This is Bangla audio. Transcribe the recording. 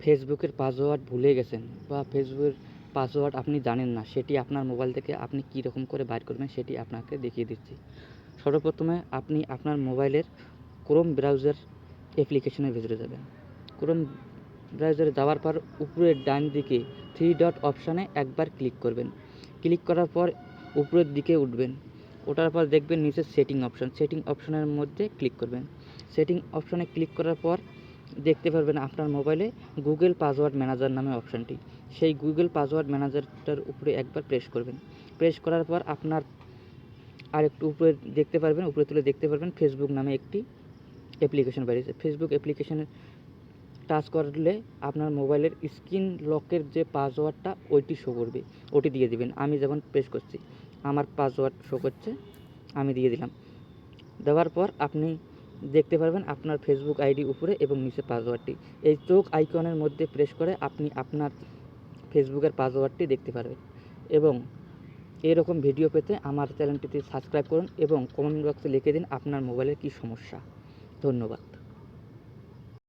ফেসবুকের পাসওয়ার্ড ভুলে গেছেন বা ফেসবুকের পাসওয়ার্ড আপনি জানেন না, সেটি আপনার মোবাইল থেকে আপনি কীরকম করে বাইর করবেন সেটি আপনাকে দেখিয়ে দিচ্ছি। সর্বপ্রথমে আপনি আপনার মোবাইলের ক্রোম ব্রাউজার অ্যাপ্লিকেশনের ভিতরে যাবেন। ক্রোম ব্রাউজারে যাওয়ার পর উপরের ডান দিকে থ্রি ডট অপশানে একবার ক্লিক করবেন। ক্লিক করার পর উপরের দিকে উঠবেন, ওঠার পর দেখবেন নিচে সেটিং অপশানের মধ্যে ক্লিক করবেন। সেটিং অপশানে ক্লিক করার পর দেখতে পারবেন আপনার মোবাইলে গুগল পাসওয়ার্ড ম্যানেজার নামে অপশানটি। সেই গুগল পাসওয়ার্ড ম্যানেজারটার উপরে একবার প্রেস করবেন। প্রেস করার পর আপনার আরেকটু উপরে দেখতে পারবেন, উপরে তুলে দেখতে পারবেন ফেসবুক নামে একটি অ্যাপ্লিকেশন বেরিয়েছে। ফেসবুক অ্যাপ্লিকেশনে টাচ করলে আপনার মোবাইলের স্ক্রিন লকের যে পাসওয়ার্ডটা ওইটি শো করবে, ওটি দিয়ে দিবেন। আমি যেমন প্রেস করছি আমার পাসওয়ার্ড শো করছে, আমি দিয়ে দিলাম। দেওয়ার পর আপনি দেখতে পারবেন আপনার ফেসবুক আইডি উপরে এবং নিচে পাসওয়ার্ডটি। এই চোখ আইকনের মধ্যে প্রেস করে আপনি আপনার ফেসবুকের পাসওয়ার্ডটি দেখতে পারবেন। এবং এরকম ভিডিও পেতে আমার চ্যানেলটিতে সাবস্ক্রাইব করুন এবং কমেন্ট বক্সে লিখে দিন আপনার মোবাইলের কী সমস্যা। ধন্যবাদ।